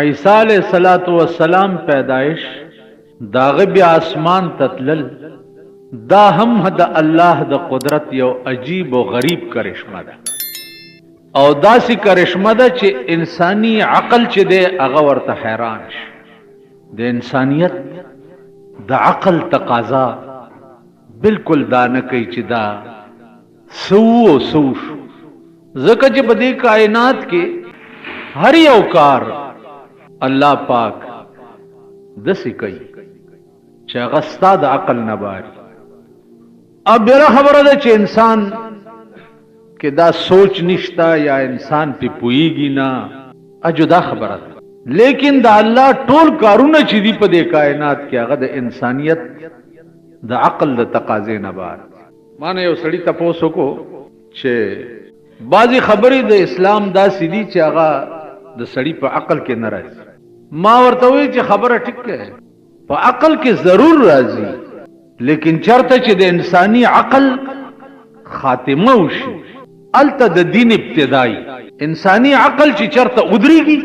عیسی علیہ الصلوۃ والسلام پیدائش داغه بیا اسمان تتلل دا هم د الله د قدرت یو عجیب او غریب کرشمه ده او داسې کرشمه ده چې انساني عقل چې دی هغه ورته حیران شي. د انسانیت د عقل تقاضا بالکل دا نه کوي چې دا سو او سو شو، ځکه چې په دې کائنات کې هر یو کار الله پاک دسی کوي چې هغه ستا د عقل نه باري. اب بیا خبره ده چې انسان کې دا سوچ نشتا یا انسان پی پوئیږي نه، اجدا خبره ده. لیکن دا الله ټول کارونه چې دی په دې کائنات کې هغه د انسانیت د عقل د تقاضې نه بار. مانه یو سړی تاسو کو چې بعضی خبرې د اسلام دا سیدی چې هغه د سړی په عقل کې نه راځي. ما ورته وی چې خبره ټیک ده، په عقل کې ضرور راځي، لیکن چرته چې د انساني عقل خاتمه وشي الته د دین ابتدائی انساني عقل چې چرته ودرېږي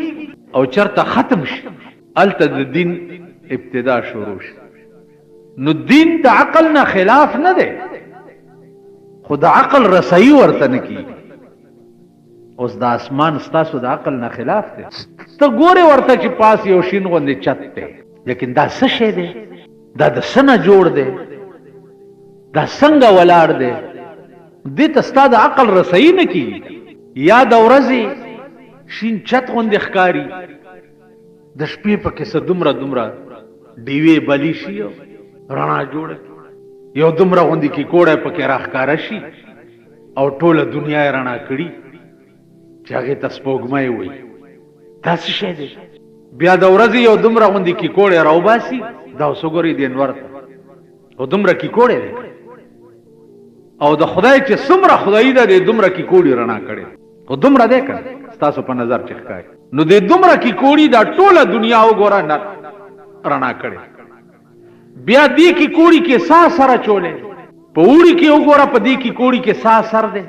او چرته ختم شي الته د دین ابتدا شروع شي. نو دین د عقل نه خلاف نه ده، خو د عقل رسایي ورته نه کیږي. اوس د اسمان ستاسو د عقل نه خلاف ده، ته ګوره ورته چې پاس یو شین غوندې چت ده، لیکن دا څه شی ده؟ دا د څه نه جوړ ده؟ دا څنګه ولاړ ده؟ دې ته ستا د عقل رسایي نه کیږي. یا د ورځې شین چت غوندې ښکاري، د شپې پکې څه دومره دومره ډیوې بلی شي او رڼا جوړه، یو دومره غوندې کې کوړی پکې راښکاره شي او ټوله دنیا یې رڼا کړي چې هغې ته سپوږمۍ وایي. دا څه شی دی؟ بیا د ورځې یو دومره غوندې کې کوړی راوباسي، دا اوس وګورئ د انور ته او دومره کې کوړی دی او د خدای چې څومره خدایي ده د دومره کې کوړي رڼا کړې او دومره دی که ستاسو په نظر چې ښکاري. نو د دومره کې کوړي دا ټوله دنیا وګوره رڼا کړې. بیا دې کې کوړي کې سا سره چولې، په اوړي کې وګوره په دې کې کوړي کې سا سر دی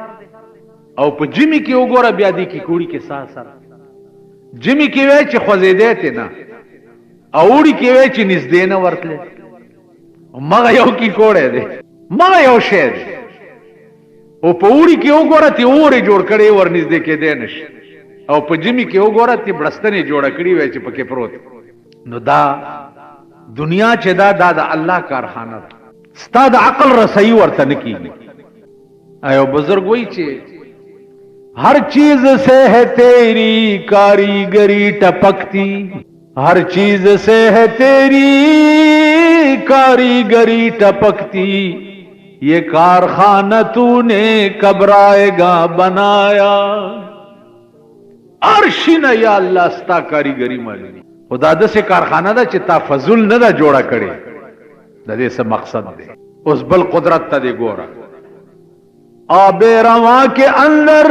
او په جمی کې وګوره بیا دې کې کوړي کې سا سر. جمی کې وای چې خوځېدی ته نه او اوړي کې وای چې نږدې نه ورتلې. مغه یو کې کوړی دی، مغه یو شی دی. او په اوړي کې وګوره ته اورې جوړ کړی ورنږدې کېدی نشي او په جمی کې وګوره ته بړستنې جوړه کړې وای چې پکې پروت. نو دا دنیا چې دا د الله کارخانه ده، ستا د عقل رسائی ورته نه کیږي. ایو بزرگ وای چې ہر چیز سے ہے تیری کاریگری ٹپکتی، ہر چیز سے ہے تیری کاریگری ٹپکتی، یہ کارخانہ تو نے کب رائے گا بنایا. ارشن یا اللہ ستا کاریگری معلومی. خدا د سے کارخانہ دا چې تا فضل نه دا جوړه کړي، د دې څه مقصد دی. اوس بل قدرت ته دی ګوره. آب رواں کے اندر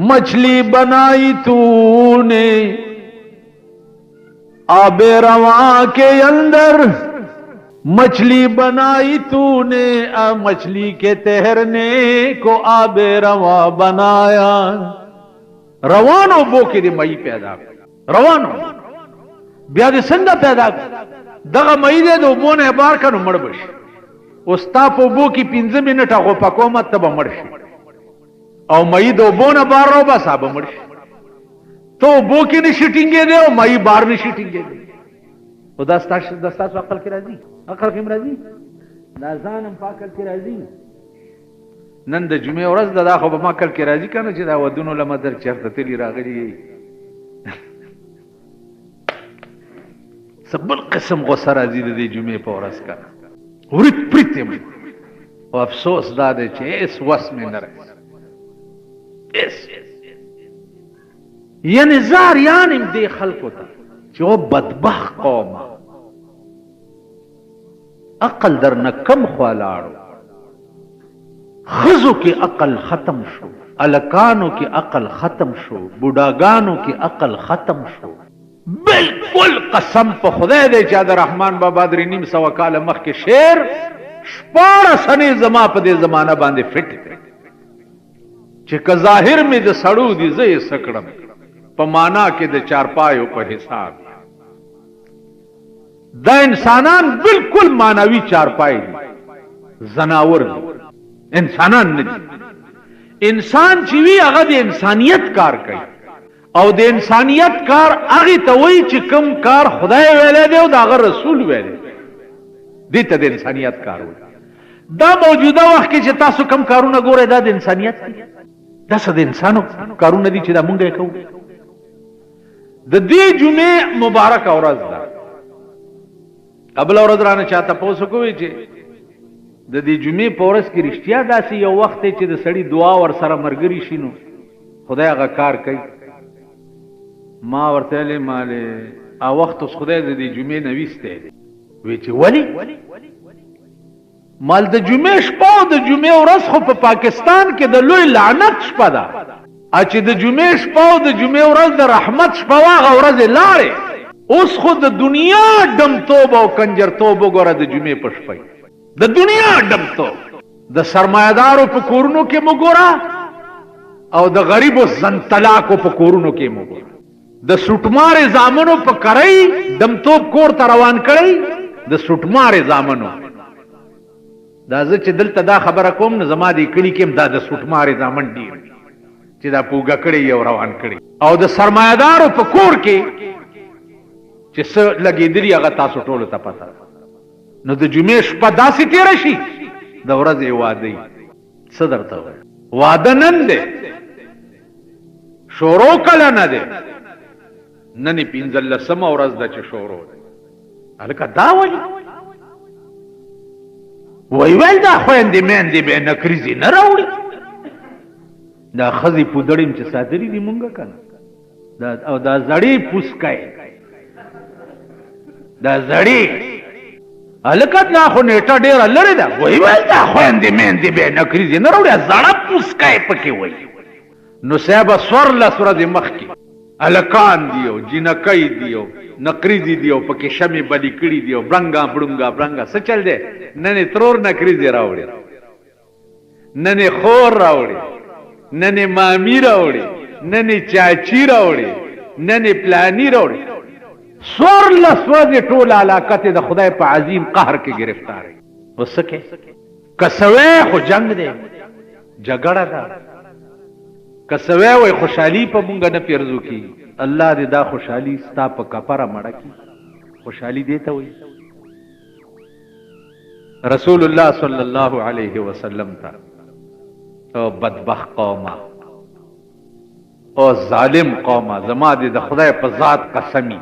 مچھلی بنائی تو نے، آب رواں کے اندر مچھلی بنائی تو نے، مچھلی کے تیرنے کو آب رواں بنایا. روانو بو کې دی مئی پیدا روانو بیا دې څنګه پیدا دغه مئی دې د اوبو نه بار کړو مړ بشي. اوس تا په اوبو کې 15 منټه غو پکو مت به مړ شي او مئی د اوبو نه بار راو بس به مړ شي. ته اوبو کې نشي ټینګې دی او مئی بار نشي ټینګې دی. او دا ستاسو عقل کې راځي؟ عقل کې راځي؟ دا ځانم په عقل کې راځي؟ نن د جمعې ورځ ده، دا خو به ما عقل کې راځي که نه چې دا ودونو له مدر چېرته تلي راغلي څه بل قسم غوسه راځي د دې جمعې په ورځ که نه ورید پرید یم. او افسوس دا دی چې هېڅ وس مې نه راځي. یعنې زه اریان یم دې خلکو ته چې او بدبخت قومه عقل در نه کم خوا لاړو. خزو کی عقل ختم شو، الکانو کی عقل ختم شو، بوډاګانو کی عقل ختم شو. بالکل قسم په خدای دی چې د رحمان بابا درې نیم سوه کاله مخکې شعر 14 سنې زما په دې زمانه باندې فټ دی چې که ظاهر مې د سړو دي زه یې څه کړم، په معنا کې د چارپایو په حساب. دا انسانان بالکل معنوي چارپای دي، زناور دي، انسانان نه دي. انسان چې وی هغه د انسانیت کار کوي، او د انسانیت کار هغه ته وایي چې کوم کار خدای ویلی دی او د هغه رسول ویلی دی، دې ته د انسانیت کار وایي. دا موجوده وخت کې چې تاسو کوم کارونه ګورئ دا د انسانیت دي، دا څه د انسانو کارونه دي چې دا مونږ یې کوو. د دې جمعې مبارکه ورځ ده. ابله ورځ رانه چا تپوس کوي چې د دې جمعې په ورځ کې رښتیا داسې یو وخت دی چې د سړي دعا ورسره ملګري شي نو خدای هغه کار کوي. ما ورته ویلې مالې هغه وخت اوس خدای د دې جمعې نه ویستی دی. وی چې ولې؟ مال د جمعې شپه او د جمعې ورځ خو په پاکستان کې د لوی لعنت شپه ده، چې د جمعې شپه او د جمعې ورځ د رحمت شپه وه هغه ورځې لاړې. اوس خو د دنیا ډمتوب او کنجرتوب وګوره د جمعې په شپه، د دنیا ډمتوب د سرمایه‌دارو په کورونو کې مو ګوره او د غریبو زنتلاکو په کورونو کې مو ګوره. د سوټمارې زامنو په کرۍ ډمتوب کور ته روان کړی، د سوټمارې زامنو. دا زه چې دلته دا خبره کوم نو زما دې کلي کې هم دا د سوټمارې زامن ډېر چې دا پوګه کړی او روان کړی. او د سرمایه‌دارو په کور کې چې څه لګېدلي هغه تاسو ټولو ته پته ده. نو د جمعې شپه داسې تېره شي د ورځې واده. څه درته وایم؟ واده نن دی، شورو کله نه دی، نن یې 15مه ورځ ده چې شورو دی. هلکه دا وایي ویل دا خویندې میندې به نکریزې نه راوړي. دا ښځې پودړې چې صادري دي مونږ که نه، او دا زړې پوسکی دا زړې هلکه دا خو نیټه ډېره لرې ده. ویل دا خویندې میندې به نکریزې نه راوړي، زړه پوسکی پکې وایي. نو صاحبه 14 ورځې مخکې هلکان دي او جینکۍ دي او نقریزي دي او پکې شمې بلې کړي دي او برنګا برنګا برنګا څه چل دی. نن یې ترور نقریزې راوړي، نن یې خور راوړي، نن یې مامي راوړي، نن یې چاچي راوړي، نن یې پلاني راوړي. 14 ورځې ټوله علاقه ته د خدای په عظیم قهر کې ګرفتار وي. اوس څه کوې؟ که سوی خو جنګ دی، جګړه ده. که سوی وای خوشحالي په مونږ نه پیرزو کی، الله دې دا خوشحالي ستا په کفره مړه کی. خوشحالي دې ته وایي. رسول الله صلی الله علیه وسلم ته او بدبخت قومه او ظالم قومه، زما دې د خدای په ذات قسمی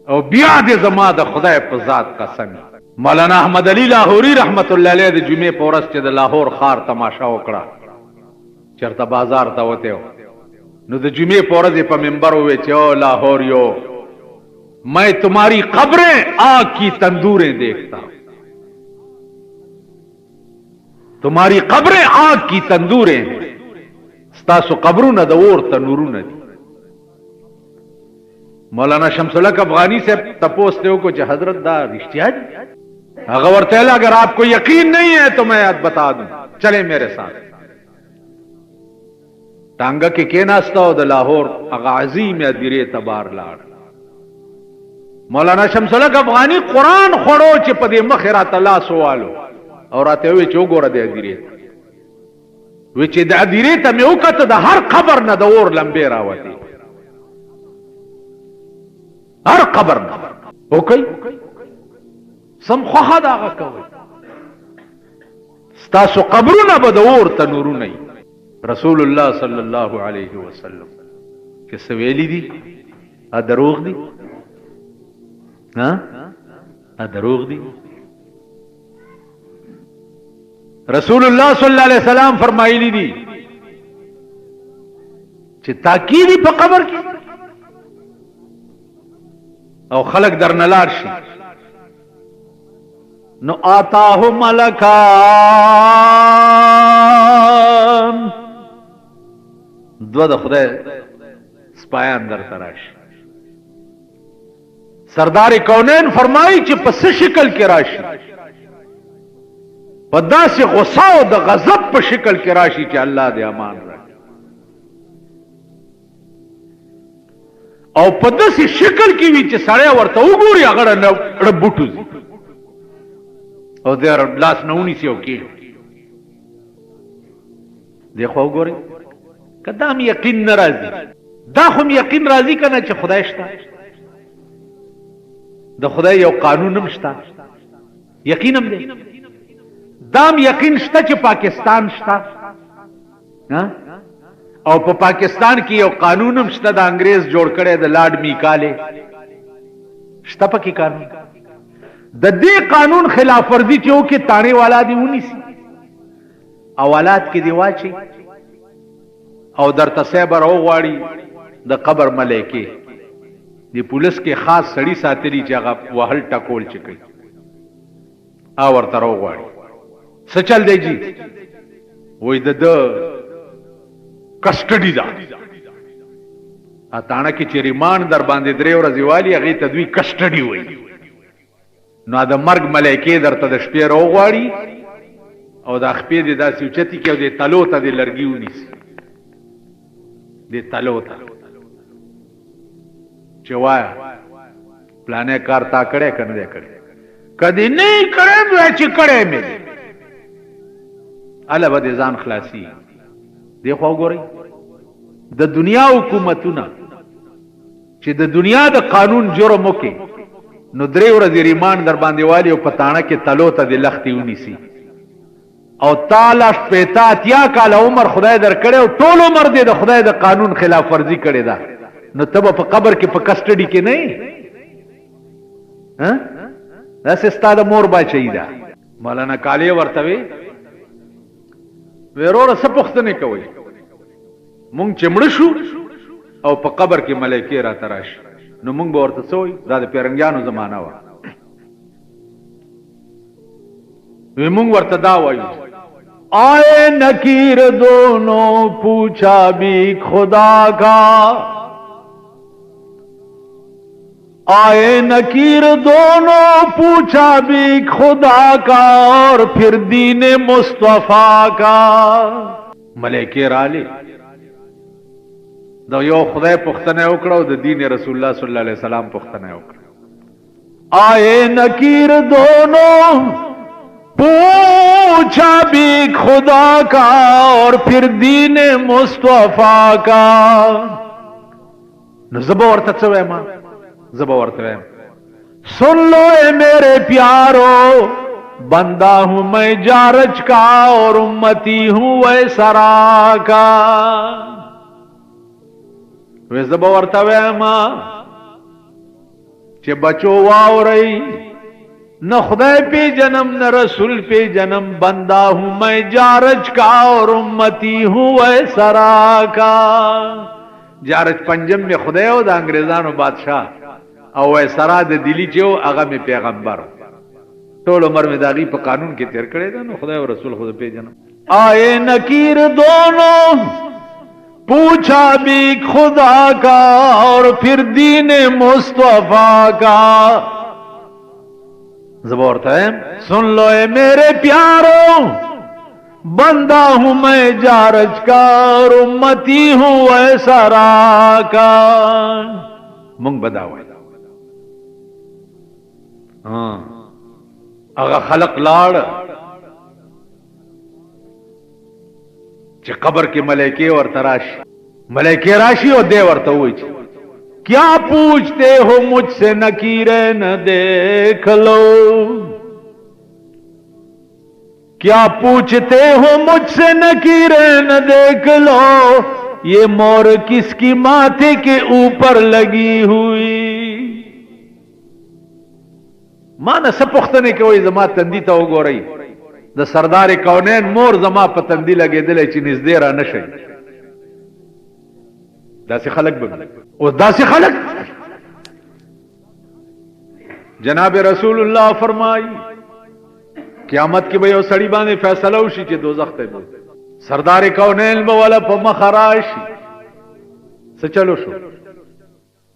او بیا دې زما د خدای په ذات قسمی. مولانا احمد علی لاهوري رحمت الله علیه د جمعې په ورځ چې د لاهور ښار تماشا وکړه، چرته بازار ته وته نو د جمعې په ورځ په منبر وویل چې او لاهوریو میں تمہاری قبریں آگ کی تندوریں دیکھتا ہوں، تمہاری قبریں آگ کی تندوریں ہیں، ستاسو قبرونه د اور تنورونه دي. مولانا شمس الحق افغانی سے تپوس ته وکړو چې حضرت دا رښتیا دي؟ هغه ورته ویل اگر آپ کو یقین نہیں ہے تو میں بتا دوں، چلے میرے ساتھ. ټانګه کې کېناسته او د لاهور هغه عظیم ادیرې ته بار لاړ. مولانا شمس الحق افغانی قرآن خوړو چې په دې مخ راته لاس والو او راته وی چې وګوره د ادیرې ته، وی چې د ادیرې ته مې وکته د هر قبر نه د اور لمبې راوتې، هر قبر نه. وکئ سم خوښه د هغه کوئ، ستاسو قبرونه به د اور تنورونه وي. رسول الله صلی الله علیه وسلم چې سویلی دي ا دروغ دي؟ ها ا دروغ دي؟ رسول الله صلی الله علیه وسلم فرمایلی دي چې تاکیدی په قبر کې او خلق درنه لاړ شي نو آتاه ملکان، دو د خدای سپایان در تراشي. سردار کونین فرمایي چې په څه شکل کې راشي؟ په داسې غصه او د غضب په شکل کې راشي چې الله دې امان راکړي. او په داسې شکل کې وي چې سړی ورته وګوري هغه بوټو او د لاس نه ونیسي او کېږي دی خو وګورئ که دا هم یقین نه راځي دا خو هم یقین راځي که نه چې خدای شته د خدای یو قانون هم شته یقین هم دی دا هم یقین شته چې پاکستان شته او په پاکستان کې یو قانون هم شته د انګریز جوړ کړی د لارډ میکالې شته پکې قانون د دې قانون خلاف ورزي چې وکړي تاڼې والا دې ونیسي اولاد کې دې واچي او درته صبر وغواړي د قبر ملایکې د پولیس کې خاص سړی ساتلی چې هغه وهل ټکول چې کوي او ورته وغواړي څه چل دی جی وای د کسټډي دا اتاڼه کې چې ریمان در باندې درې ورځې والی هغه ته دوی کسټډي وای نو د مرګ ملایکې درته د شپې راوغواړي او د خپې د داسې اوچتي کې او د تلو ته د لرګي ونیسي د تلو ته چې وایه پلانې کار تا کړی که نه دی کړی کدی نه یې کړی نو چې کړی مې دی هله به د ځان خلاصي دی خو وګورئ د دنیا حکومتونه چې د دنیا د قانون جرم وکړي نو درې ورځې ریمان در باندې والي او په تاڼه کې تلو ته د لختې ونیسي او تعالی شپېته اتیا کاله عمر خدای در کړی او ټول عمر دې د خدای د قانون خلاف ورزي کړې ده نو ته به په قبر کې په کسټډي کې نه یې داسې ستا د مور باچهي ده مولانا کالې ورته وی وروره څه پوښتنې کوئ مونږ چې مړه شو او په قبر کې ملایکې راته راشي نو مونږ به ورته څه وایو دا د پیرنګیانو زمانه وه وی مونږ ورته دا وایو آئے نکیر دونوں پوچھا بھی خدا کا آئے نکیر دونوں پوچھا بھی خدا کا اور پھر دین مصطفیٰ کا ملائکے رالی دا یو خدای پختنه وکړه او د دین رسول الله صلی الله علیه وسلم پختنه وکړه آئے نکیر دونوں پوچھا بھی خدا کا اور پھر دین مصطفیٰ کا نو زبا ورته څه وایم زبا ورته وایم سن لو اے میرے پیارو بندہ ہوں میں جارج کا اور امتی ہوں اے سرا کا وی زبا ورته وایم چې بچو واورئ نہ خدای پہ جنم نہ رسول پہ جنم بندہ ہوں میں جارج کا اور امتی ہوں اے سرا کا جارج پنجم میں خدای او د انګریزانو بادشاہ او اے سرا د دلی چې هغه می پیغمبر ټول عمر می داغي په قانون کې تیر کړی دا نو خدای او رسول خود پہ جنم آئے نکیر دونوں پوچھا بھی خدا کا اور پھر دین مصطفیٰ کا زبورتا ہے سن لو اے میرے پیارو بندہ ہوں میں جارج کا اور امتی ہوں اے سرا کا مونږ بداوي هغه خلق لاړ چې قبر کې ملائکه ورته راشي ملائکه راشي او دی ورته وایي کیا پوچھتے ہو مجھ سے نکیریں نہ دیکھ لو کیا پوچھتے ہو مجھ سے نکیریں نہ دیکھ لو یہ مور کس کی ماتھے کے اوپر لگی ہوئی مانا سپختنے کے وہی زما تندی تا وګورئ د سردار کونین مور زما په تندی لګېدلې چې نږدې را نشي داسې خلق به او داسې خلق جناب رسول الله فرمایي قیامت کې به یو سړی باندې فیصله وشي چې دوزخ ته ځي سردار کونین به ولا په مخ راشي څه چلو شو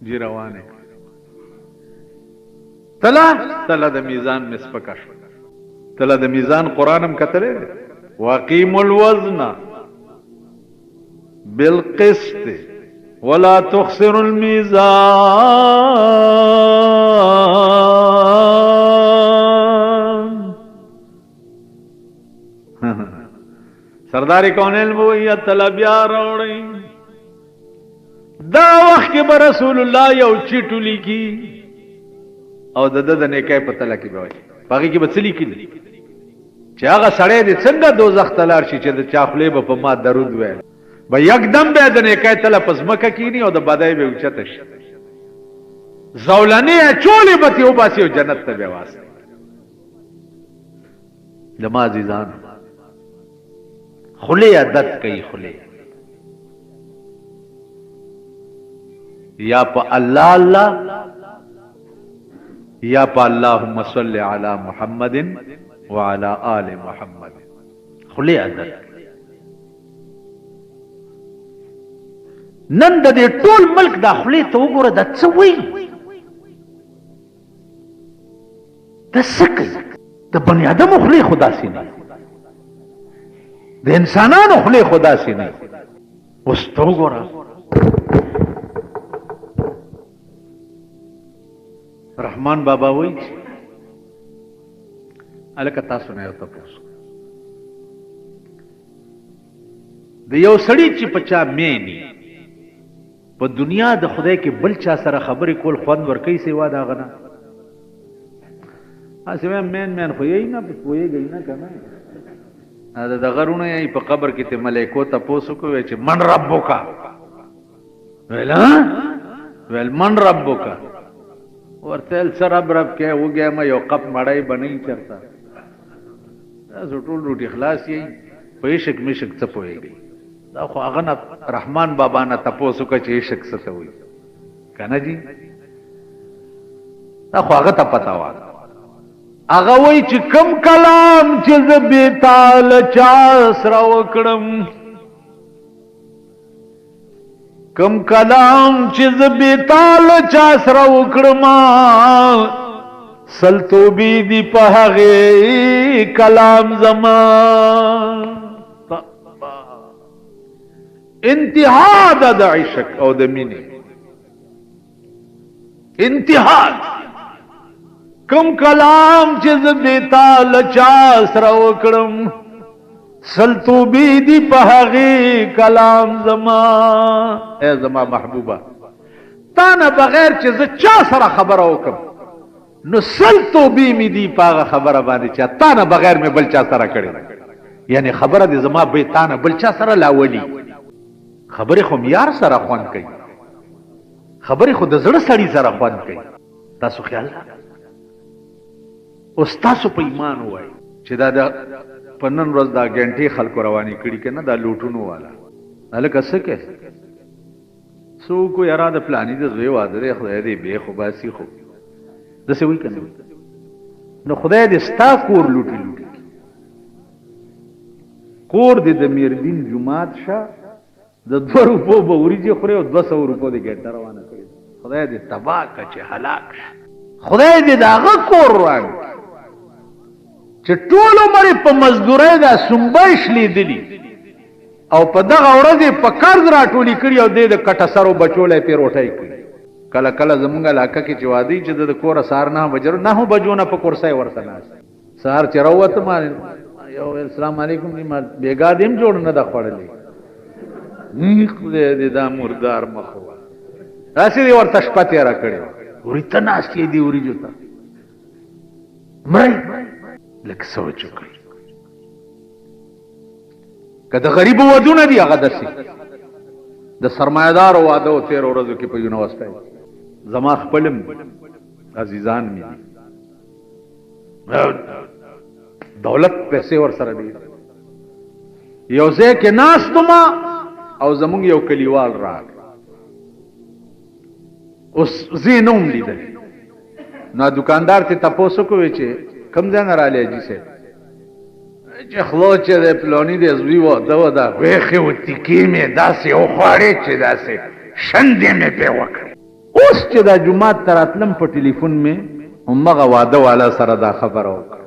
جی روانه تلا د میزان مسپکا شو تلا د میزان قرانم کتلې واقیم الوزن بالقسط ولا تخسر الميزان. سردار کونین وہ یا طلبیا روڑی دا وخت کې به رسول الله یو چیټو لیکي او د د نیکای په تله کې به وایي باقي کې به څه لیکي چې هغه سړی دې څنګه دوزخ ته لاړ شي چې د چا خولې به په ما درود ویل به یکدم به د نیکای تله په ځمکه کېني او د بدای به اوچته شي زولنې اچولې به ترې وباسي او جنت ته به واستوي. زما عزیزان خولې عادت کوي خولې یا په الله الله یا په اللهم صل علی محمد وعلى آل محمد. خلی عادت نن د دې ټول ملک دا خلی ته وګوره د څه وی د سکه د بنی آدم خلی خدا سي نه د انسانانو خلی خدا سي نه. اوس ته وګوره رحمان بابا وی الکه تاسو نه یو تاسو د یو سړی چې پچا مېنی په دنیا د خدای کې بل چا سره خبرې کول خوند ورکوي سیوا دا غنه اسمه مین خو یې نه پوهیږي نه کنه دا د غرونه یې په قبر کې ته ملائکو ته پوسو کوي چې من ربک ویل من ربک ورتل سر رب کې وګه ما یو قپ مړای بنئ چرتا تاسو ټول روټي خلاص یې په شک مشک څه پويږي دا خو هغه رحمان بابا نه تاسو کا چې شک څه وي کنه جی دا خو هغه ته پتا و هغه وای چې کم کلام چې زبې تال چا سره وکړم کم کلام چې زبې تال چا سره وکړم سلطو بی دی په هغه کلام زمان انتها د عشق او د مینې انتها کم کلام چې زبې تال چا سره وکړم سلطو بی دی په هغه کلام زمان. اے زما محبوبه تا نه بغیر چې زه چا سره خبره وکم نو سلطو بی می دی پاغه خبره باندې چا تا نه بغیر می بل چا سره کړی یعنی خبره دې زما به تا نه بل چا سره لاولي خبره خو میار سره خوان کوي خبره خو د زړه سړی سره خوان کوي. تاسو خیال اوس تاسو په ایمان وای چې دا د پنن ورځ دا غنټي خلکو رواني کړي کنه دا لوټونو والا الکه څه کې سو کو یاره د پلانې د زوی واده خدای دې به خو باسي خو دسه وی کنه نو خدای دې ستا کور لوټي کور دې د میردین جمعات شه د 2 روپو به وريجه خوري او 200 روپو دې ګټه روانه کړي خدای دې تباہ کچ هلاک خدای دې داغه کور روان چې ټول عمر په مزدورۍ دا سنبش لیدلی او په دغه ورځ په قرض راټولي کړی او د کټه سرو بچولې په روټۍ کړی کله کله زمونږ علاقه کې چوادي چې د کور سار نه بجر نه هو بجونه په کورسای ورته ناس سار چروت ما یو السلام علیکم ما بیګا دیم جوړ نه د خړلې نیخ دې دا مردار مخو راشي دی ورته شپته را کړی ورته ناس کې دی وري جوتا مړ لکه سوچ وکړي کله غریب ودونه دی هغه دسي د سرمایدار واده او 13 ورځو کې په یونیورسيټي زما خپلم عزیزان می دولت پیسې ور سره دی یو ځکه ناس تما او زمونږ یو کلیوال راغ اوس زینوم لیدل نو دکاندار ته تاسو کوی چې کم ځای نه را لېږي سه چې خلو چې د پلاني د زوی و دا وېخه و تکی مې داسې او خاړې چې داسې شندې مې په وکړ اوس چې د جمعه تراتلم په ټلیفون مې همغه واده والا سره دا خبره وکړه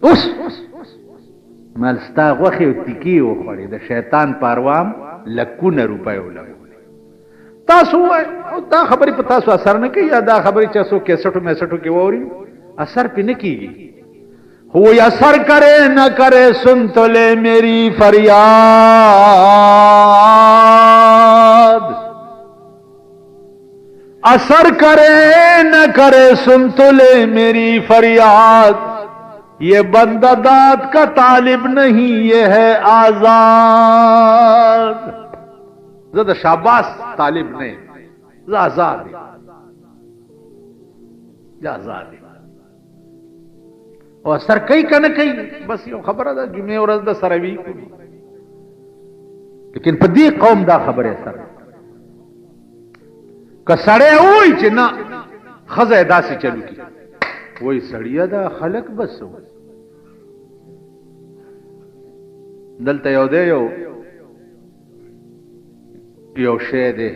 اوس مالستا غوخه و تکی و خوري د شیطان پاروام لکونه روپۍ ولګولې. تاسو وای دا خبرې په تاسو اثر نه کوي یا دا خبرې چې تاسو کیسټو میسټو کې ووري اثر پې نه کیږي. هو اثر کرے نہ کرے سن تو لے میری فریاد, اثر کرے نہ کرے سن تو لے میری فریاد, یہ بندہ داد کا طالب نہیں یہ ہے آزاد. زد شاباس طالب نہیں, آزاد آزاد. او اثر کوي کنه کوي بس یو خبره ده جمعه ورځ د سروي, لیکن په دې قوم دا خبره اثر که سړی وای چې نه خزه داسې چلو کی وای سړیا دا خلق بس دلته یو دی یو شی دی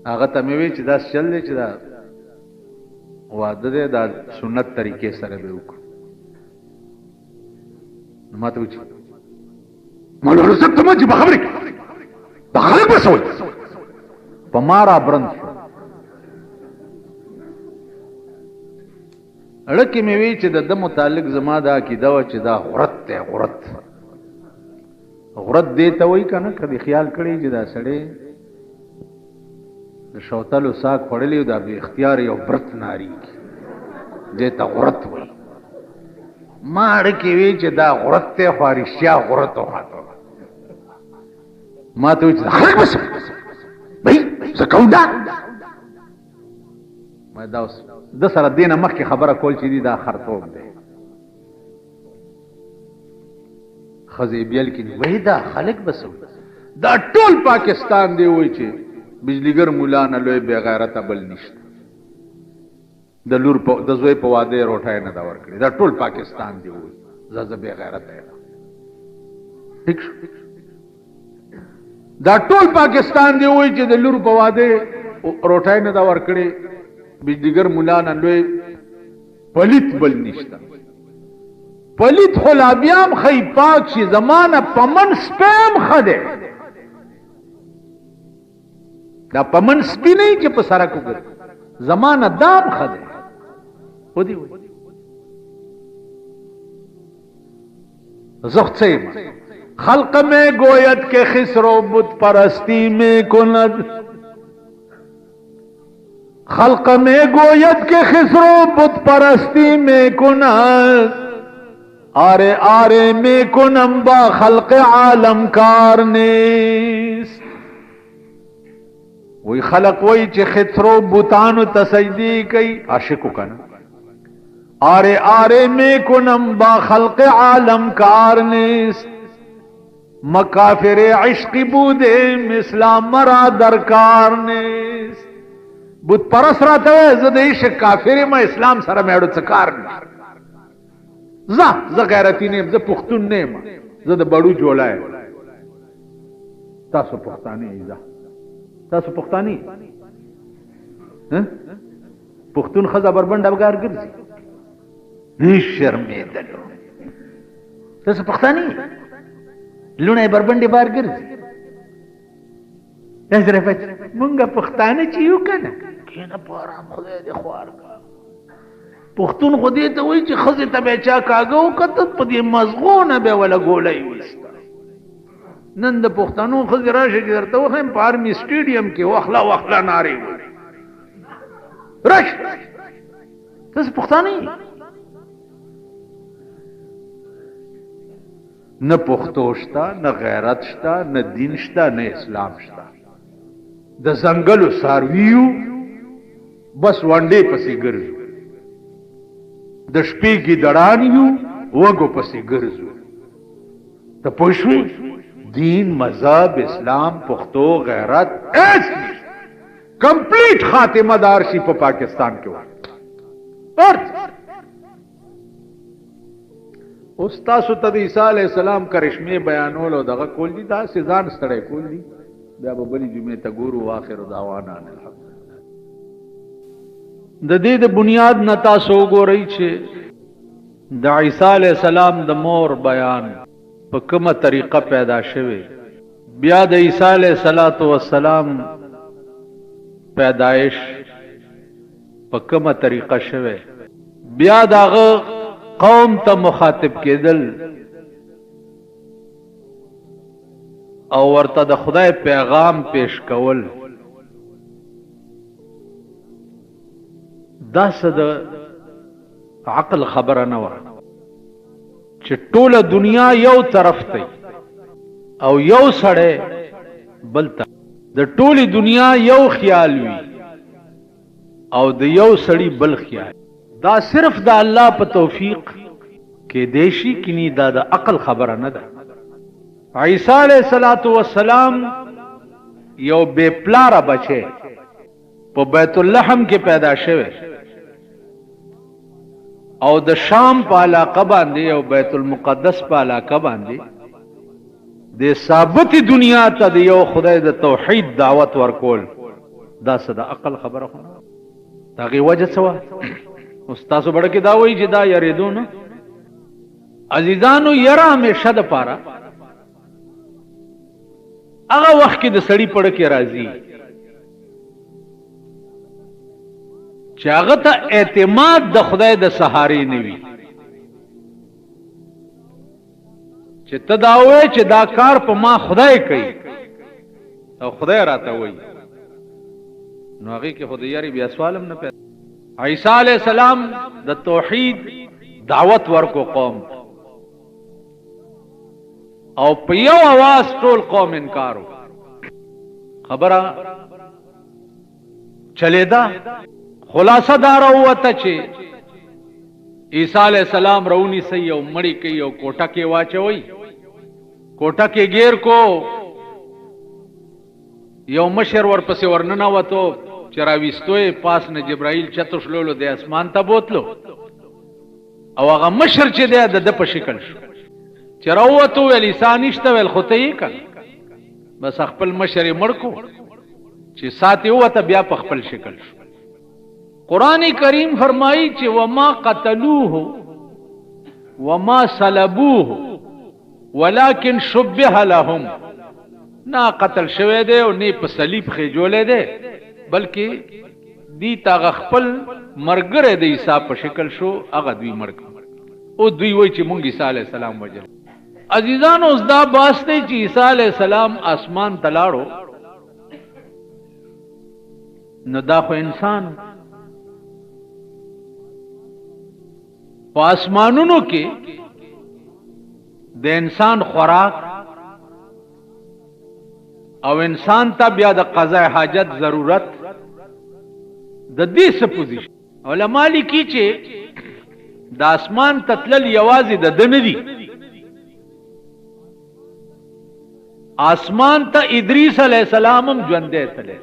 هغه ته مې وی چې دا چل دی چې دا واده دی دا سنت طریقې سره به وکړو. ما ته وچ مولانا صاحب ته ما چې خبرې دا خلک بس وای په مارا برند اړکه مې وی چې د متعلق زما دا عقیده و چې دا غرت دی. غرت دی ته وای کنه کدي خیال کړی چې دا سړی د شوتلو ساک پړلی دا به اختیار یو برت ناری دیتا غرت وی. ما اړکی وی چې دا غرت ته خارشیا غرت وخاطو ما ته چې خلک بس بھئی زکودا ما دا اوس د سره دینه مخکې خبره کول چې دی دا خرطوم دی خزی بیل کې وای دا خلک بس دا ټول پاکستان دی وای چې بجلیګر مولا نه لوی بے غیرت بل نشته د لور په د زوی په واده روټای نه دا ورکړي دا ټول پاکستان دی وای زړه بے غیرت دی. ٹھیک شو دا ټول پاکستان دی وای چې د لور په واده روټای نه دا ورکړي بجلیګر مولا نه لوی پلیت بل نشته. پلیت خلابیام خی پاک شي زمانه پمن سپم خده دا پمن سپی نه چې په سره کوګر زمانہ دام خده ودی زخت سے خلق میں گویت کے خسرو بت پرستی میں کند, خلق میں گویت کے خسرو بت پرستی میں کند, آرے آرے میں کنم با خلق عالم کارنیس. وی خلق وی چې خطرو بوتانو تسجدی کئی عاشقو کنا, آرے آرے میں کنم با خلق عالم کارنیست, مکافر عشق بودے اسلام مرا درکار نیست. بت پرس راته زه د عشق کافر ما اسلام سره مېړو څه کار نه زه غیرتی نیم زه پښتون نیم زه د بړو جوړای تاسو پښتانه ایزه تاسو پښتاني پښتون خزه بربند افګار ګرځي نه شرمېدل تاسو پښتاني لونه بربند بار ګرځي نظر فت مونږه پښتانه چې یو کنه کینه پارام خدای دې خوار کا پښتون خدای ته وای چې خزه ته بچا کاګو کته په دې مزغونه به ولا ګولای وستا نن د پښتنو خزه راشه کې درته وخم په آرمي سټیډیم کې واخلا ناری راش تاسو پښتاني نه پښتو شتا نه غیرت شتا نه دین شتا نه اسلام شتا د زنګلو سارویو بس وانډې پسې ګرځو د شپې کې دړانیو وګو پسې ګرځو ته پوښوي دین مذهب اسلام پښتو غیرت ایس کمپلیٹ خاتمه دار شي په پاکستان کې و استاد ته عیسی علی السلام کرشمه بیانول او دغه کول دي دا سزان ستړی کول دي بیا به بلی جمعه ته ګورو واخر دعوانا الحمدلله. د دې د بنیاد نه تاسو ګورئ چې د عیسی علی السلام د مور بیان په کومه طریقه پیدا شوه. بیا د عیسی علیه السلام پیدایش په کومه طریقه شوه. بیا داغه قوم ته مخاطب کېدل او ورته د خدای پیغام پیش کول. دا څه د عقل خبره نه وه چې ټوله دنیا یو طرف ته او یو سړی بل ته، د ټولې دنیا یو خیال وي او د یو سړی بل خیال. دا صرف د الله په توفیق کې دیشي کینی، دا د عقل خبره نه ده. عیسی علیہ السلام یو بے پلاره بچه په بیت اللحم کې پیدا شوه او د شام په علاقه باندې او بیت المقدس په علاقه باندې د ثابت دنیا ته د یو خدای د توحید دعوت ورکول. دا څه د عقل خبره خو نه. دغه وجه څه وه؟ استاسو بڑا کې دا وایي چې دا یریدو نه. عزیزانو یره همیشه د پاره هغه وخت کې د سړی پړه کې راځي چې هغه ته اعتماد د خدای د سهارې نه وي، چې ته دا وایې چې دا کار په ما خدای کوي او خدای راته وایي، نو هغې کې خو د یاري بیا سوالم نه پیدا. عیسی علیہ السلام د توحید دعوت ورکو قوم او په یو आवाज ټول قوم انکارو. خبره چلیدا خلاصه دار وته چې عیسی علیہ السلام رونی سي او مړی کوي او کوټه کې واچوي، کوټه کې غیر کو یو مشر ورپسې ورننه وته چراويستوي پاس نه جبرائیل چتوشلولو د اسمان ته بوتلو او هغه مشر چې د په شکل شو چراوته ویل عیسی نشته ویل خو ته یې کړ، بس خپل مشر مړکو چې ساتي وته بیا په خپل شکل شو. قرآن کریم فرمایي چې وما قتلوه وما صلبوه ولكن شبه لهم، نا قتل شوه دی او نه په صلیب خېجولې دی، بلکې دی تا خپل مرګره د عیسی په شکل شو، هغه دوی مرګ او دوی وایي چې مونږ عیسی علیہ السلام وجل. عزیزانو اوس دا باس دی چې عیسی علیہ السلام اسمان تلاړو، نو دا خو انسان په اسمانونو کې د انسان خوراک او انسان ته بیا د قضاء حاجت ضرورت د دې څه پوزیشن. علماء لیکي چې د اسمان تتلل یوازې د دنه دي، اسمان ته ادریس علیہ السلام هم ژوندې تله،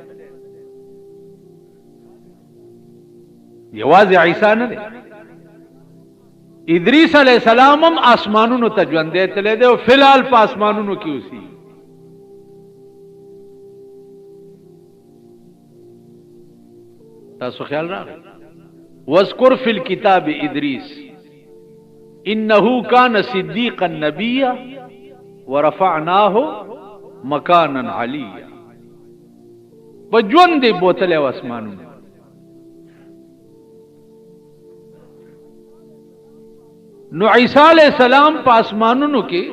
یوازې عیسی نه دی. ادریس علیہ السلام هم اسمانونو ته ژوندې تله دی او فلحال په اسمانونو کې اوسي. تاسو خیال راغی؟ واذکر فی الکتاب ادریس انه کان صدیقا نبیا ورفعناه مکانا علیا. په ژوند دی بوتله او اسمانونو. نو عیسی علیہ السلام په اسمانونو کې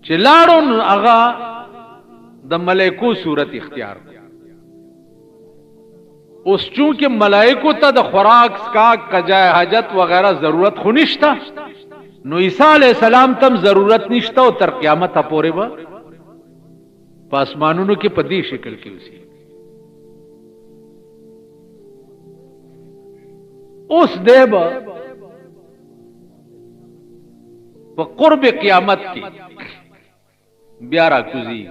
چې لاړو نو هغه د ملائکو صورت اختیار. اوس چونکه ملائکو ته د خوراک سکاک قضاء حاجت وغیرہ ضرورت خو نشته، نو عیسی علیہ السلام تم ضرورت نشته او تر قیامت پورې به په اسمانونو کې په دې شکل کې اوسي. اوس دی به په قرب قیامت کې بیا راکوزي.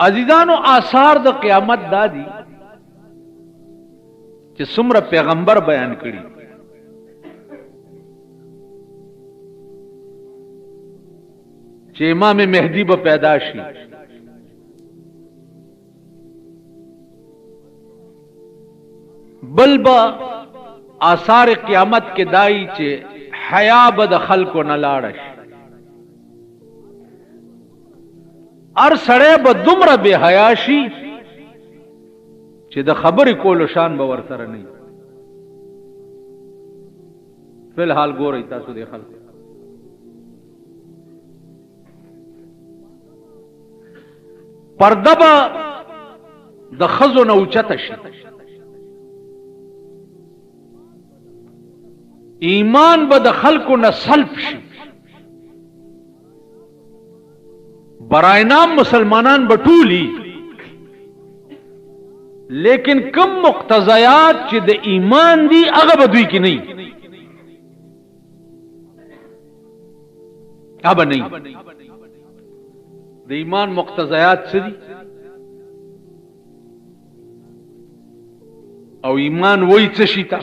عزیزانو آثار د قیامت دادي چې څومره پیغمبر بیان کړي. چې امام مهدی به پیدا شي، چې 1 2 بل با آثار قیامت کې دای چې حیا به د خلکو نه لاړ شي. ار سړی به دومره بے حیا شي چې د خبرې کولو شان به ورسره نه وي. فی الحال ګورئ تاسو د خلکو پرده به د ښځو نه اوچته شي، ایمان به د خلکو نه سلب شي، برای نام مسلمانان به ټولي، لیکن کم مقتضیات چې د ایمان دي هغه به دوی کې نه وي. هغه نه د ایمان مقتضیات څه دي او ایمان وای څه شي تا.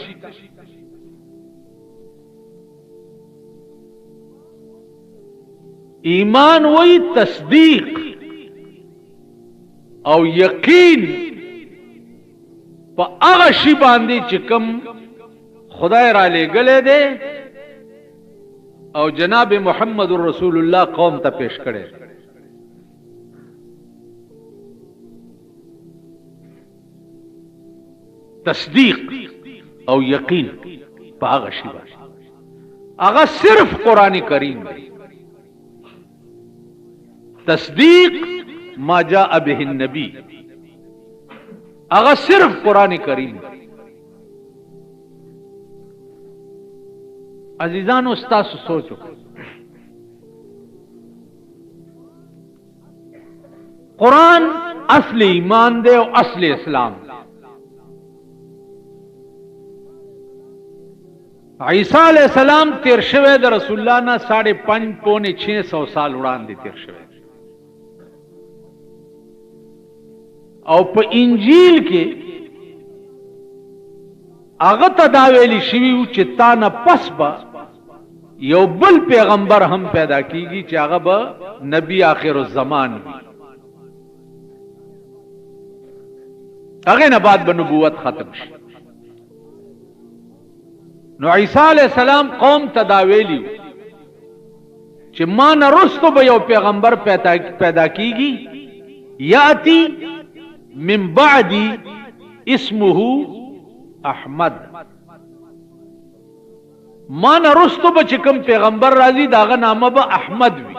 ایمان وای تصدیق او یقین په هغه شی باندې چې کوم خدای را لېږلی دی او جناب محمد رسول الله قوم ته پیش کړي. تصدیق او یقین په هغه شی باندې هغه صرف قرآن کریم دی. تصدیق ما جاء به النبی هغه صرف قرآن کریم. عزیزانو استاسو سوچو قرآن اصل ایمان دے او اصل اسلام. عیسیٰ علیہ السلام تیر شوه د رسول الله نه 5.5-600 سال وړاندې تیر شوه او په انجیل کې هغه ته دا ویلي شوي چې تا نه پس به یو بل پیغمبر هم پیدا کیږي چې هغه به نبی آخر الزمان وي. هغه نه بعد به نبوت ختم شي. نو عیسی علیہ السلام قوم ته دا ویلي چې ما نه رستو به یو پیغمبر پیدا کیږي یاتی من بعدی اسمه احمد. ما نه رستو به چې کوم پیغمبر راځي داغه نامه به احمد وي.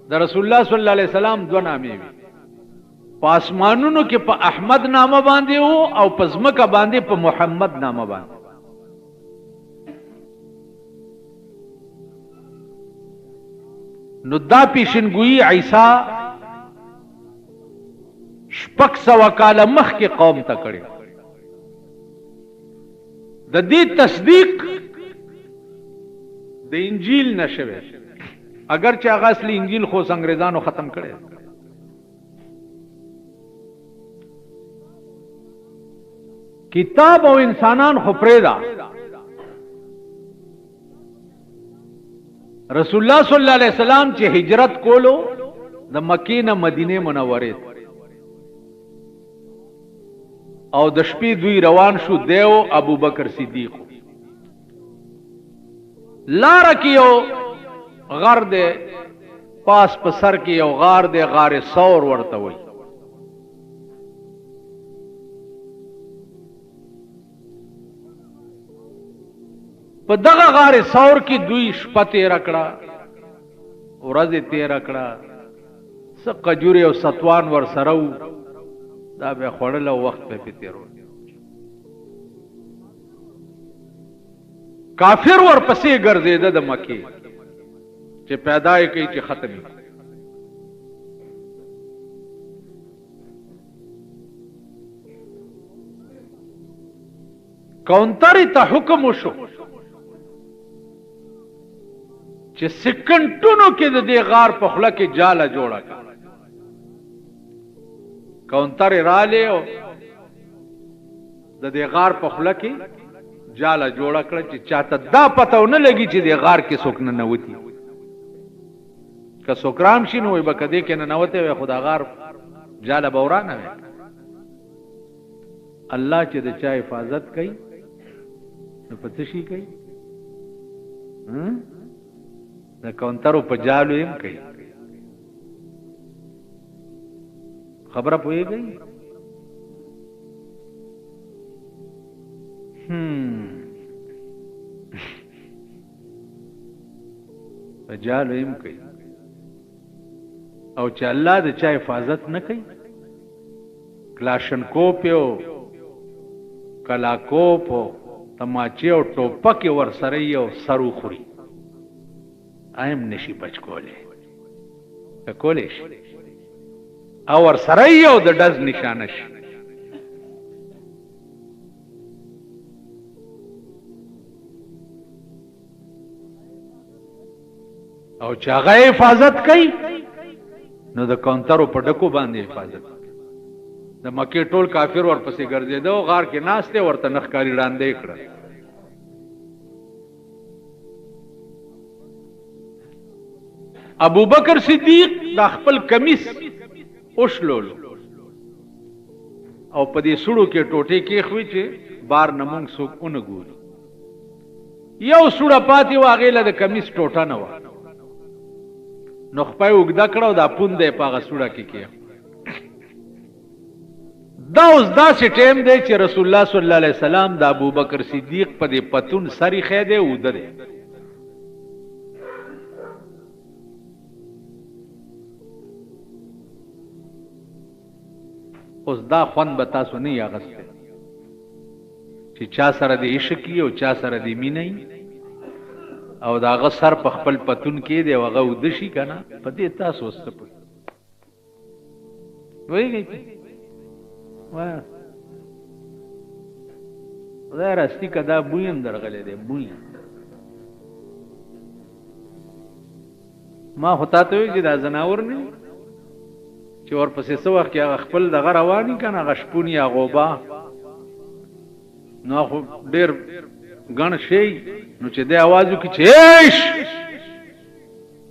د رسول الله صلی الله علیه وسلم دو نامې وي، په اسمانونو کې په احمد نامه باندې وو او په ځمکه باندې په محمد نامه باندې. نو دا پیشنګویی عیسی 600 کاله مخکې قوم ته کړی. د دې تصدیق د انجیل نشوي، اگر چې هغه اصلي انجیل خو انګريزانو ختم کړي. کتاب او انسانان خو پرېدا. رسول الله صلی الله علیه وسلم چې هجرت کولو د مکې نه مدینه منوره او د شپې دوی روان شو، دیو ابو بکر صدیق. لار کې یو غار دی، پاس په سر کې یو غار دی، غار ثور ورته وای. په دغه غار ثور کې دوی شپه تیر کړه، ورځ تیر کړه، څه قجوري او ستوان ور سره وو، دا به خوړل او وخت په تیرو. کافر ور پسې ګرځیده د مکې چې پیدا یې کوي چې ختمي. کونتر ته حکم وشو چې سکندونو کې د دې غار په خوله کې جاله جوړه کړه. کونتر را لیو د دې غار په خوله کې جاله جوړه کړه چې چاته دا پته ونه لګي چې دې غار کې څوک نه نوتی. که څوک رام شي نو به کدی کې نه نوته وي، خدا غار جاله بورانه وي. الله چې د چا حفاظت کوي نو پته شي کوي د کونترو په جالو هم کوي خبره پوهیږي په جالو هم کوي او چې الله د چا حفاظت نه کوي کلاشنکوپ یو کلاکوپ تماچه او ټوپک ور سره یو سرو خوري ایم نشي بچ کوله کولې او ور سره یو د دز نشانه شي او چې هغه حفاظت کوي نو د کونترو په ډکو باندې حفاظت د مکه ټول کافر ورپسې ګرځیدو غار کې ناشته ورته نخکاری وړاندې کړ ابو بکر صدیق د خپل کمیس اوشلول او په دې سړو کې ټوټه کې خوي چې بار نمونږ څوک اون ګوري یو سړه پاتې واغې له د کمیس ټوټه نه و نو خپای وګدا کړو دا پوندې پاغه سړه کې کې دا اوس داسې ټیم دی چې رسول الله صلی الله علیه وسلم د ابو بکر صدیق په دې پتون سری خېده ودره اوس دا خوان به تاسو نه یاغسته چې چا سره د عشق او چا سره د مینې او دا غسر په خپل پتون کې دی وغه ودشي کنه په دې تاسو وسته وایي واه دا راستی کدا بویم درغلې دی بوی ما هوتا ته چې دا زناور نه چې ورپسې څو وخت هغه خپل دغه رواني کنه غشپون یا غوبا نو خو ډېر غن شي نو چې د आवाज وکړي چې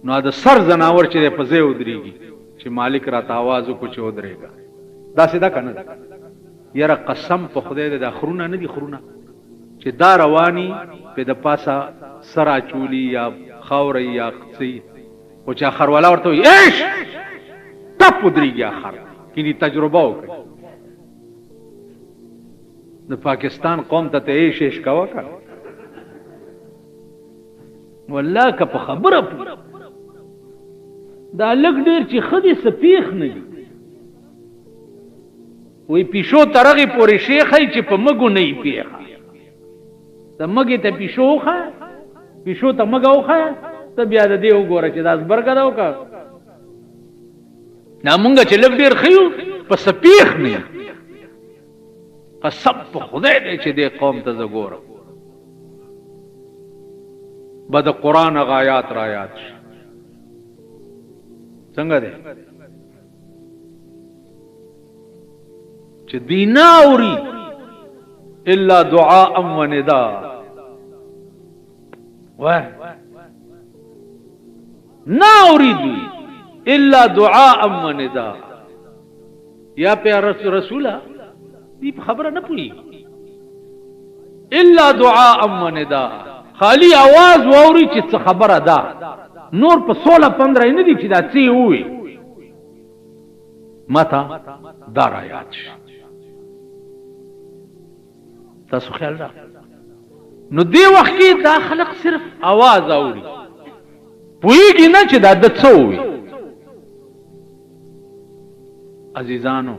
نو دا سر زناور چې په ځای ودرېږي چې مالک راته आवाज وکړي چې ودرېګا دا سیدا کنه یاره قسم په خدای د اخرونه نه دي خرونه چې دا رواني په د پاسا سرا چولی یا خاوري یا خصي او چې اخر ولا ورته ایش ټپ ودرېږي اخر کینی تجربه وکړي د پاکستان قوم ته ایش کاوه کا والله که په خبره دا لګ ډیر چې خدي سپیخ نه دي وی پیشو ترغی پوری شیخی چې په مګو نه پیخه د مګې ته پیشو خا پیشو ته مګو خا ته بیا د دې وګوره چې داس برګه دا وکړه نامونګه چې لګ ډیر خيو په سپیخ نه قسم په خدای دې چې دې قوم ته زګوره بد قران غایات رایات څنګه ده چې دیناوري الا دعاء و نداء ناوري الا دعاء و نداء یا پیار رسولا دی خبره نه پوي الا دعاء و نداء خالی आवाज ووري چې څه خبره ده نور په 16 15 نه دي چې دا څه وي متا دار آیات تاسو خیال را نو دی وخت کې دا خلق صرف आवाज اوري پويږي نه چې دا د څه وي عزیزانو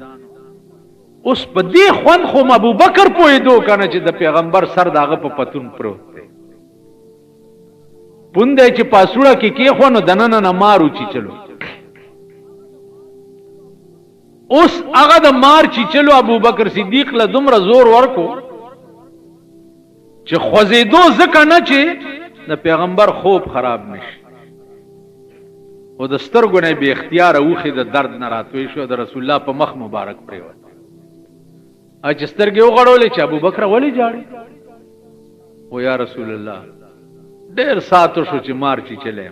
اوس په دې خوان خو ابو بکر پوي دو کنه چې د پیغمبر سر داغه په پتون پروت دی پوندې چې پاسوړه کې خو نو دننه نه مارو چی چلو اوس هغه د مار چی چلو ابو بکر صدیق له دومره زور ورکو چې خوځېدو ځکه نه چې د پیغمبر خوب خراب نشي او د سترګو نه به اختیار اوخه د درد نه راتوي شو د رسول الله په مخ مبارک پریوت اج سترګې وغړولې چې ابو بکر ولی جاړي او یا رسول الله ډېر ساتو شو چې مار چی چلے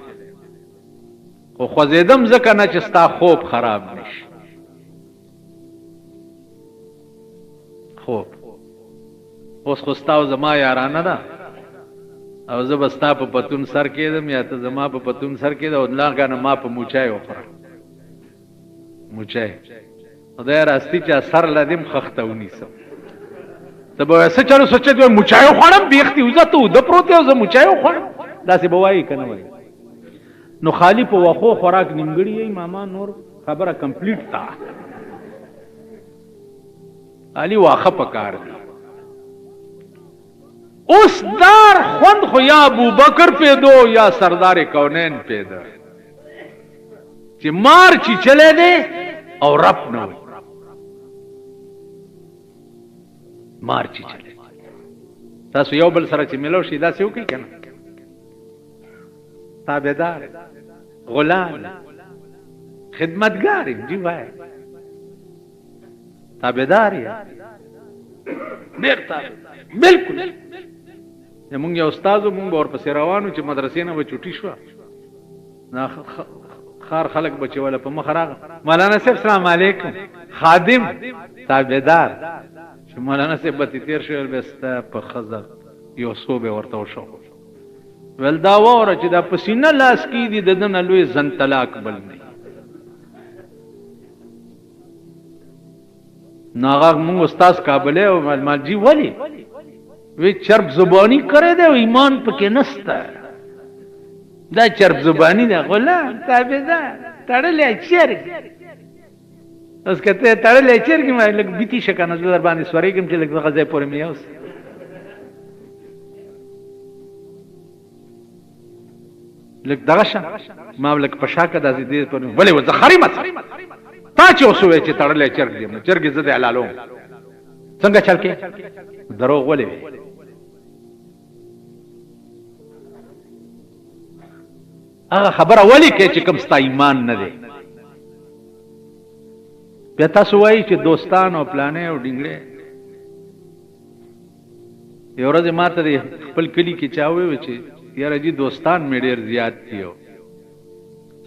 خو خوځېدم ځکه نه چې ستا خوب خراب نشي خوب اوس خو ستا او زما یارانه ده او زه به ستا په پتون سر کېدم یا ته زما په پتون سر کېده او لاګانه ما په موچای وخوره موچای خدای راستی چې سر لدیم خخته ونیسم ته به څه چلو سوچې دوی موچای وخوړم بیختي وزه ته وده پروت یې زه موچای وخوړم داسې به وایي که نه وایي نو خالی په وخو خوراک نیمګړي یې ماما نور خبره کمپلیټ تا خالی واخه پکار دی اس دار خوند خو یا ابو بکر پیدو یا سردار کونین پیدا چې مار چی چلے دے او رب نو مار چی چلے تاسو یو بل سره چې ملو شي دا سیو کوي کنه تابعدار غلام خدمتگار جی وای تابعدار یا ډیر تابع بالکل زمونږ یو استادو مونږ ورپسې روانو چې مدرسې نه به چوټي شوه خار خلک به چې وله په مخ راغله مولانا صاحب سلام علیکم خادم تابعدار چې مولانا صاحب به تېر شو ویل به ستا په ښځه یو څو به ورته وشو ویل دا واوره چې دا په سینه لاس کې دي د ده نه لوی زن طلاق بل نه نو هغه مونږ استاذ کابلی او مال جی ولې وی چرب زبانی کرے دے ایمان پکې نسته دا چرب زبانی ده غلام تابعدار تړلې چرګ اوس کته تړلې چرګ مې لګ بیتی شکنه در باندې سورېګم چې لګ غزې پورې مې اوس لګ دغه ما لګ پشاکه د دې پر ولې و زخري مت تا چې اوسوي چې تړلې چرګ دې چرګ زده علالو څنګه چل کې دروغ ولې هغه خبره ولې کې چې کوم ستا ایمان نه دی بیا تاسو وایي چې دوستان او پلانې او ډینګړې یو ورځ ما ته خپل کلي کې چا وویل چې یاره جي دوستان مې ډېر زیات دي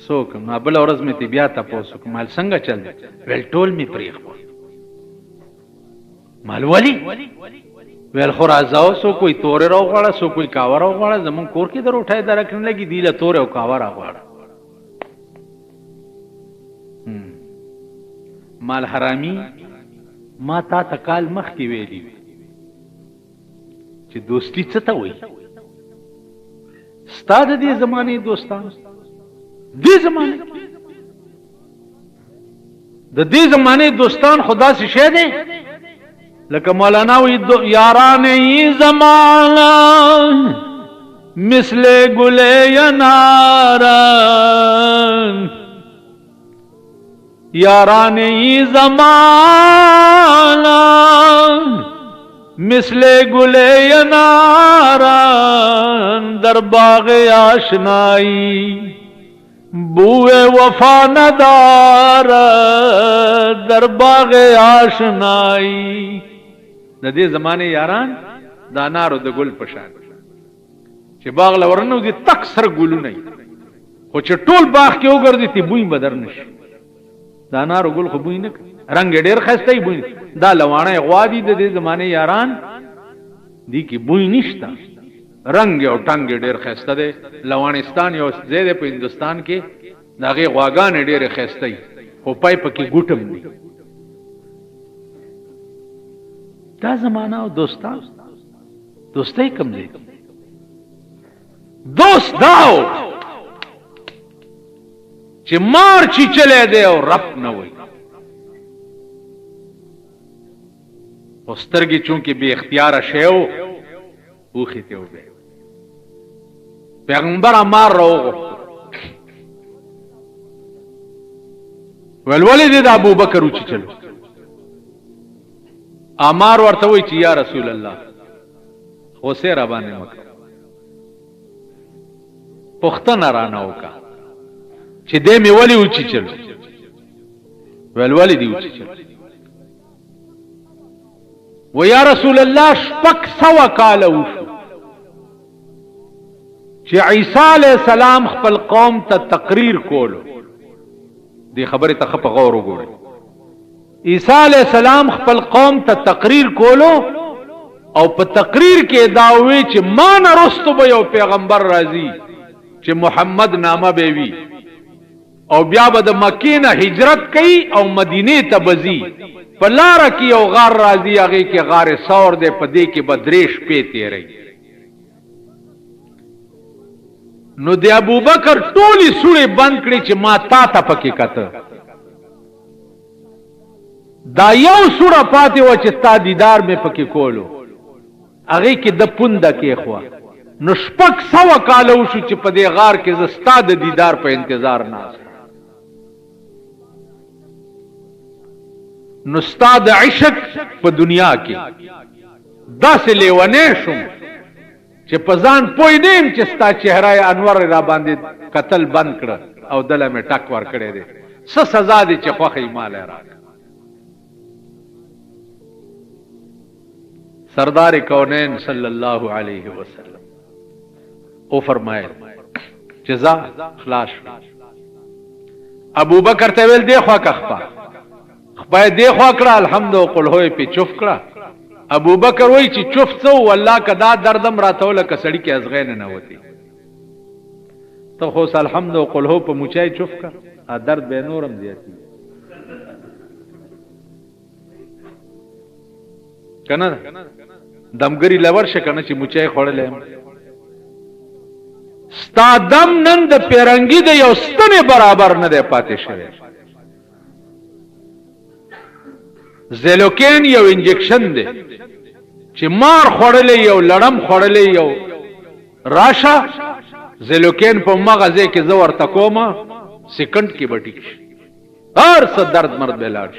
څوک ما بله ورځ مې ته بیا تپوس وکړم مال څنګه چل دی ویل ټول مې پرېښود مال ولې ویل خو راځه سو کوئی تورې راوغواړه سو کوئی کاوه راوغواړه زمونږ کور کې د روټۍ درک نه لګي دی له تورې او کاوه راغواړه مال حرامي ما تا ته کال مخکې ویلي وي چې دوستي څه ته وایي ستا د دې زمانې دوستان دې زمانې د دې زمانې دوستان خدا سے شی دی لکه مولانا وی یاران ای زمانہ مثل گل یناران یاران ای زمانہ مثل گل یناران در باغ آشنائی بوئے وفا ندار در باغ آشنائی د دې زمانه یاران د انارو د ګل په شان چې باغ لورنو دي تک سر ګلونه خو چې ټول باغ کې وګرځي تی بوی بدر نشي د انارو ګل خو بوی نه رنگ ډېر خسته بوی دا لوانه غوادي د دې زمانه یاران دي کې بوی نشتا رنگ او ټنګ ډېر خسته ده لوانستان یو ځای په هندستان کې داغه غواګان ډېر خسته خو پای پکې ګوټم دي دا زمانہ او دوستان دوستۍ کم دی دوست داو چې مار چی چلے دی او رب نه وای او سترګې چونکې بے اختیار شیو اوخې ته وبه پیغمبر مار راوغو ولولې د ابو بکر وچی چلو امار ورته وی چې یا رسول الله خوسه را باندې مکه پختنه رانه وکا چې دې می ولی وچی چل ول دی وچی چل و یا رسول الله شپک سوا کال وشو چې عیسی علیہ السلام خپل قوم ته تقریر کولو دی خبره ته خپ غور وګورئ عیسی علیہ السلام خپل قوم ته تقریر کولو او په تقریر کې داوي چې ما نه رستو به یو پیغمبر راځي چې محمد نامه به وي او بیا به د مکې نه هجرت کوي او مدینه ته بځي په لار کې یو غار راځي هغه کې غار ثور دی په دې کې بدریش پې تیری نو د ابوبکر ټولي سورې بند کړي چې ما تا ته پکې کته دا یو سوره پاتې و چې تا دیدار مې پکې کولو هغه کې د پونده کې خو نو شپږ سوه کاله وشو چې په دې غار کې زه ستا د دیدار په انتظار ناست نو ستا د عشق په دنیا کې داسې لیونی شوم چې په ځان پوه نیم چې ستا چهره انور را باندې قتل بند کړه او دله مې ټک ور کړی دی څه سزا دی چې خوښه یې مالی راکړه سردار کونین صلی الله علیه وسلم او فرمایل چې ځا خلاص ابو بکر ته ویل دی خوا که خپای دی خوا کړه الحمد او قل هوی په چوف کړه ابو بکر وای چې چوف څو والله کدا دردم راتول ک سړی کې ازغین نه وتی ته خو الحمد او قل هو په موچای چوف کا درد به نورم زیاتی کنه دمګری لور شکنه چې موچای خړلې ستا دم نن د پیرنګي د یو ستنه برابر نه دی پاتې شوی زیلوکین یو انجکشن دی چې مار خړلې یو لړم خړلې یو راشه زیلوکین په مغزه کې زور تکوما سکند کې بټی هر څه درد مرد بلاړ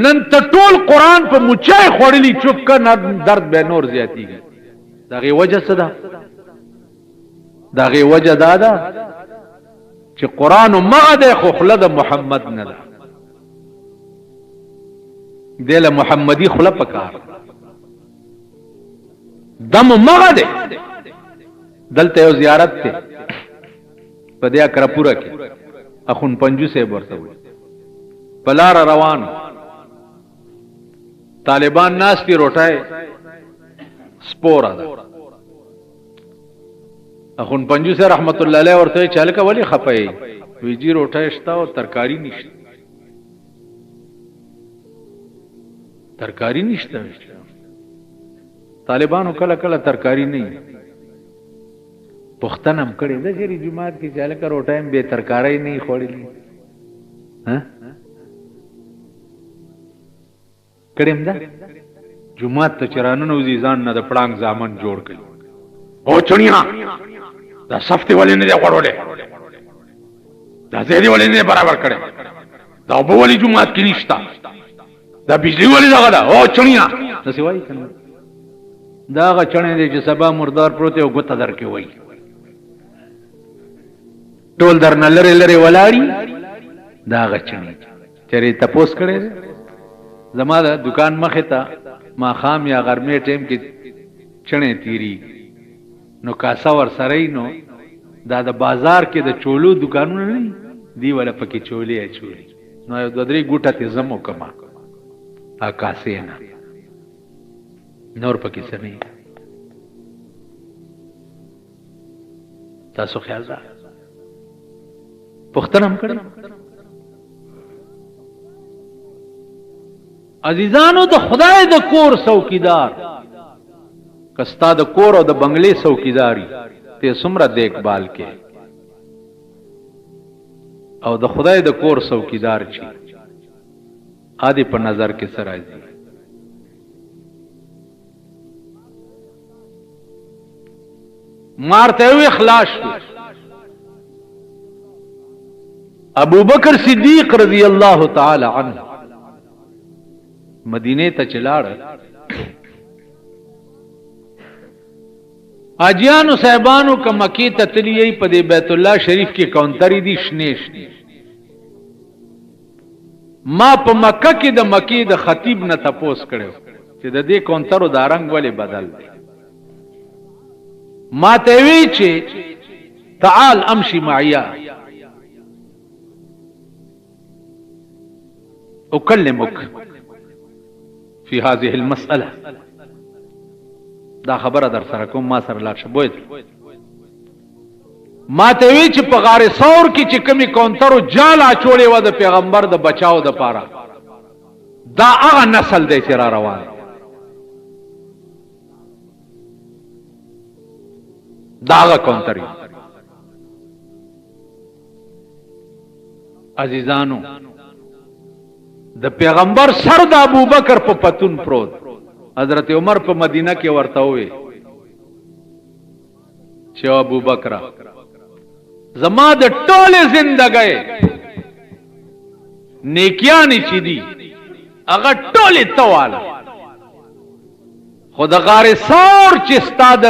نن ته ټول قران په موچای خړلې چوپ کنه درد به نور زیاتیږي دغه وجه څه ده دغه وجه دا ده چې قران مغه خو خلد محمد نه ده دله محمدي خله پکار دم مغه ده دلته یو زیارت ته په دیا کرپوره کې اخون پنجو سے ورته وي پلار روان طالبان ناس کی روټای سپورا ده اخون پنجو سے رحمت الله علیه ورته چل کا ولی خپای ویجی روټای شتا او ترکاری نشته ترکاری نشته طالبانو کله کله ترکاری نه پختنم کړي د شری جماعت کې چاله کرو ټایم به ترکاری نه خوړلې ها کړم دا جماعت ته چرانو نو ځان نه د پړنګ ځامن جوړ کړي او چونیا دا صفته ولې نه خوړولې دا زهدي ولې نه برابر کړي دا په ولې جماعت کې نشتا دا بجلی ولې دغه دا او چونیا څه وایي کنه دا غ چنه دي چې سبا مردار پروت یو ګوت درکې وای ټول درنه لری لری ولاړی دا غ چنه چری تپوس کړي زما د دکان مخه ته ما خام یا غرمه ټیم کې چنه تیری نو کاسا ور سره نو دا د بازار کې د چولو دکانونه نه دی ولا پکې چولې چولې نو یو د درې ګوټه ته زمو کما اکاسینا نور پکې سمې تاسو خیال را پختنم کړی عزیزانو د خدای د کور څوکیدار کستا د کور او د بنگلې څوکیداری ته سمره دیکبال کې او د خدای د کور څوکیدار چی ادي په نظر کې سره راځي مارته وی اخلاص ابو بکر صدیق رضی اللہ تعالی عنہ مدینے ته چلاړ اجیانو صاحبانو ک مکی ته تلی په بیت الله شریف کې کونتری دي شنیش ما په مکه کې د مکی د خطیب نه تپوس کړو چې د دې کونترو د رنگ ولې بدل دی ما ته وی چې تعال امشي معیا اکلمک فی هذه المسأله دا خبره در سره کوم ما سره لاړ شبوید ما ته وی چې په غار ثور کې چې کمی کونترو جال اچولې و د پیغمبر د بچاو د پاره دا هغه نسل دی چې را روان دا هغه کونتري عزیزانو د پیغمبر سر د ابوبکر په پتون پروت حضرت عمر په مدینه کې ورته وې چې ابوبکر زما د ټوله زندګۍ نیکیانی چې دي هغه ټوله تواله خود غار ثور چې ستاد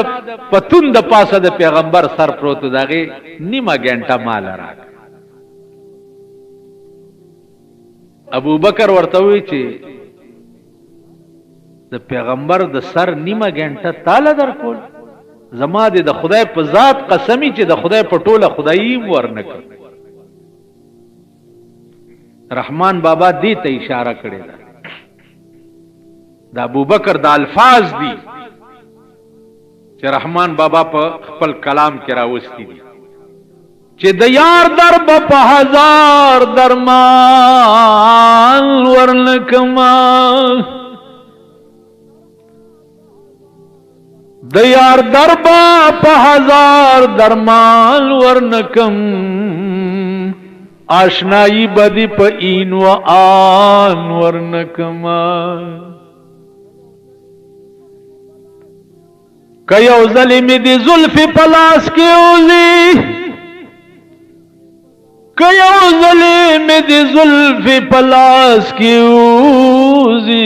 پتون د پاسه د پیغمبر سر پروت دغه نیمه غنټه مال راک ابو بکر ورته وی چې د پیغمبر د سر نیمه غنټه تاله درکول زما د خدای په ذات قسمی چې د خدای په ټوله خدایي ورنک رحمان بابا دې ته اشاره کړې ده د ابو بکر د الفاظ دي چې رحمان بابا په خپل کلام کې راوستي دي چې د یار در په هزار درمان ورنکما د یار در په هزار درمان ورنکم آشنائی بدی په این و آن ورنکما کيو ظلمی دی زلفی پلاس کی اوزی کيو ظلمی دی زلفی پلاس کی اوزی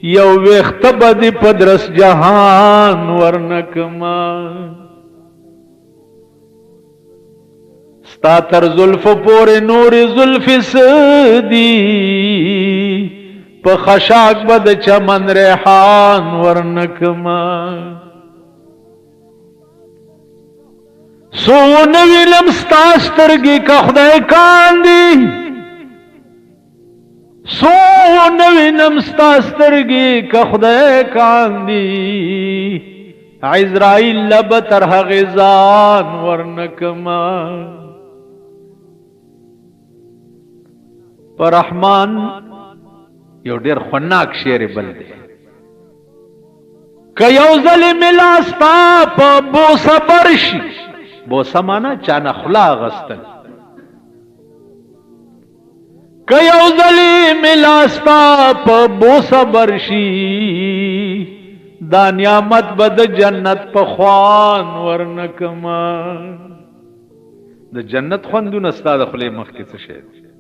یو ویخت بدی پدرس جهان ورنکما ستا تر زلف پور نور زلف سدی په خشاک بد چمن ریحان ورنکما سو نویلم ستاسترگی کا خدای کاندی سو نویلم ستاسترگی کا خدای کاندی عزرائیل لب تر غزان ورنکما پر رحمان یو ډیر خناک شعر بل دی که یو ظلم لاستا په بوسه برشي بوسه معنا چانه خلا غستل که یو ظلم لاستا په بوسه برشي دا نعمت بد جنت په خوان ورنکما د جنت خوندونه ستاده خله مخ کې څه شي